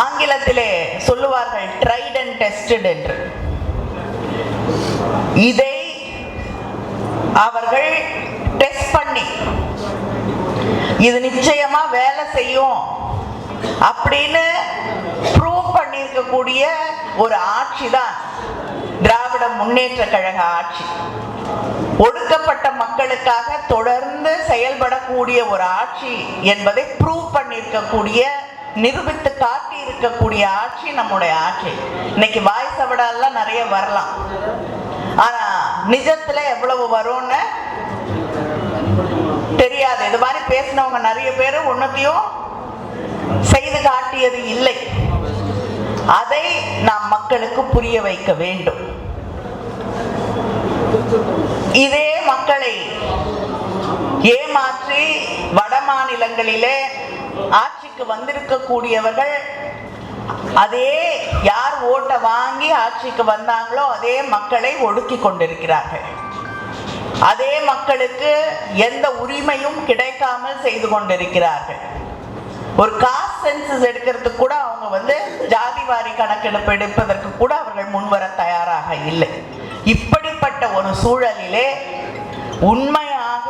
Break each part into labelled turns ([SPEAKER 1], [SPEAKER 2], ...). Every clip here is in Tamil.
[SPEAKER 1] ஆங்கிலத்திலே சொல்லுவார்கள் ட்ரைட் அண்ட் டெஸ்டட் என்று. இதை அவர்கள் டெஸ்ட் பண்ணி இது நிச்சயமா வேலை செய்யும் அப்படின்னு ப்ரூவ் பண்ணியிருக்கக்கூடிய ஒரு ஆட்சி தான் திராவிட முன்னேற்ற கழக ஆட்சி. ஒடுக்கப்பட்ட மக்களுக்காக தொடர்ந்து செயல்படக்கூடிய ஒரு ஆட்சி என்பதை ப்ரூவ் பண்ணியிருக்கக்கூடிய, நிரூபித்து காட்டி இருக்கக்கூடிய ஆட்சி நம்முடைய ஆட்சி. இன்னைக்கு வாய் சவடாலாம் நிறைய வரலாம், ஆனா நிஜத்துல எவ்வளவு வரும்னு தெரியாது. இது மாதிரி பேசினவங்க நிறைய பேர் ஒன்னத்தையும் செய்து காட்டியது இல்லை. அதை நாம் மக்களுக்கு புரிய வைக்க வேண்டும். இதே மக்களை ஏமாற்றி வட மாநிலங்களிலே ஆட்சிக்கு வந்திருக்கக்கூடியவர்கள் அதே யார் ஓட்டை வாங்கி ஆட்சிக்கு வந்தாங்களோ அதே மக்களை ஒடுக்கி கொண்டிருக்கிறார்கள். அதே மக்களுக்கு எந்த உரிமையும் கிடைக்காமல் செய்து கொண்டிருக்கிறார்கள். ஒரு காஸ்ட் சென்சஸ் எடுக்கிறதுக்கு கூட அவங்க ஜாதிவாரி கணக்கெடுப்பு எடுப்பதற்கு கூட அவர்கள் முன்வர தயாராக இல்லை. இப்படிப்பட்ட ஒரு சூழலிலே உண்மையாக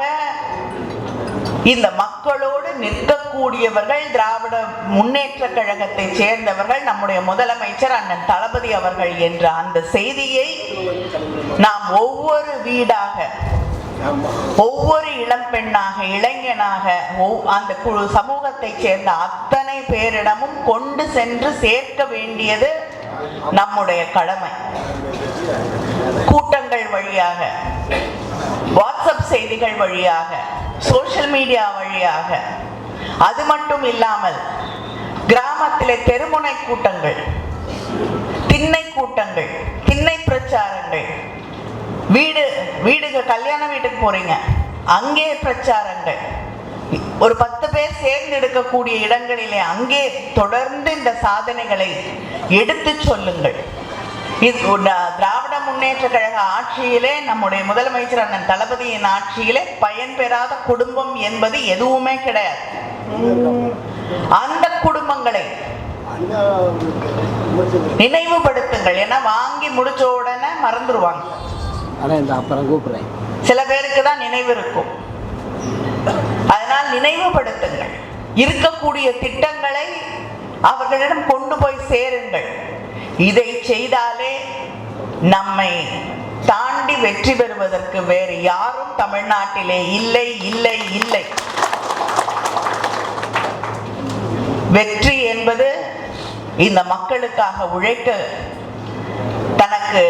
[SPEAKER 1] இந்த மக்களோடு நிற்கக்கூடியவர்கள் திராவிட முன்னேற்ற கழகத்தை சேர்ந்தவர்கள், நம்முடைய முதலமைச்சர் அண்ணன் தளபதி அவர்கள் என்ற அந்த செய்தியை நாம் ஒவ்வொரு வீடாக, ஒவ்வொரு இளம் பெண்ணாக, இளைஞனாக, அந்த குழு சமூகத்தை சேர்ந்த அத்தனை பேரிடமும் கொண்டு சென்று சேர்க்க வேண்டியது நம்முடைய கடமை. கூட்டங்கள் வழியாக, வாட்ஸ்அப் செய்திகள் வழியாக, சோசியல் மீடியா வழியாக, அது மட்டும் இல்லாமல் கிராமத்திலே தெருமுனை கூட்டங்கள், திண்ணை கூட்டங்கள், திண்ணை பிரச்சாரங்கள், வீடுக்கு கல்யாண வீட்டுக்கு போறீங்க அங்கே பிரச்சாரங்கள், ஒரு 10 பேர் சேர்ந்து எடுக்கக்கூடிய இடங்களிலே அங்கே தொடர்ந்து இந்த சாதனைகளை எடுத்து சொல்லுங்கள். இது திராவிட முன்னேற்ற கழக ஆட்சியிலே, நம்முடைய முதலமைச்சர் அண்ணன் தளபதியின் ஆட்சியிலே பயன்பெறாத குடும்பம் என்பது எதுவுமே கிடையாது. அந்த குடும்பங்களை நினைவுபடுத்துங்கள். ஏன்னா வாங்கி முடிச்ச உடனே மறந்துடுவாங்க. சில பேருக்கு தான் நினைவு இருக்கும். அதனால் நினைவுபடுத்துங்கள். இருக்கக்கூடிய திட்டங்களை அவர்களிடம் கொண்டு போய் சேருங்கள். இதை செய்தாலே நம்மை தாண்டி வெற்றி பெறுவதற்கு வேறு யாரும் தமிழ்நாட்டிலே இல்லை இல்லை இல்லை. வெற்றி என்பது இந்த மக்களுக்காக உழைக்க, தனக்கு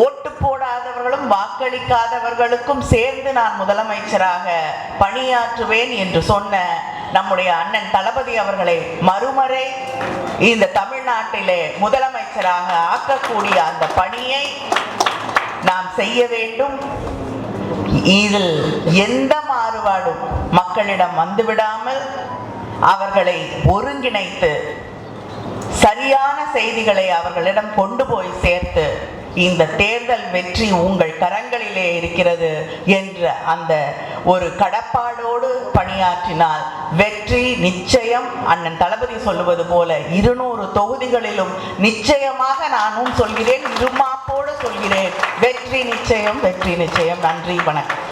[SPEAKER 1] ஓட்டு போடாதவர்களும் வாக்களிக்காதவர்களுக்கும் சேர்ந்து நான் முதலமைச்சராக பணியாற்றுவேன் என்று சொன்ன நம்முடைய அண்ணன் தளபதி அவர்களை மறுமுறை இந்த தமிழ்நாட்டிலே முதலமைச்சராக ஆக்கக்கூடிய அந்த பணியை நாம் செய்ய வேண்டும். இதில் எந்த மாறுபாடும் மக்களிடம் வந்துவிடாமல் அவர்களை ஒருங்கிணைத்து சரியான செய்திகளை அவர்களிடம் கொண்டு போய் சேர்த்து இந்த தேர்தல் வெற்றி உங்கள் கரங்களிலே இருக்கிறது என்ற அந்த ஒரு கடப்பாடோடு பணியாற்றினால் வெற்றி நிச்சயம். அண்ணன் தளபதி சொல்லுவது போல 200 தொகுதிகளிலும் நிச்சயமாக நானும் சொல்கிறேன், இருமாப்போடு சொல்கிறேன், வெற்றி நிச்சயம், வெற்றி நிச்சயம். நன்றி, வணக்கம்.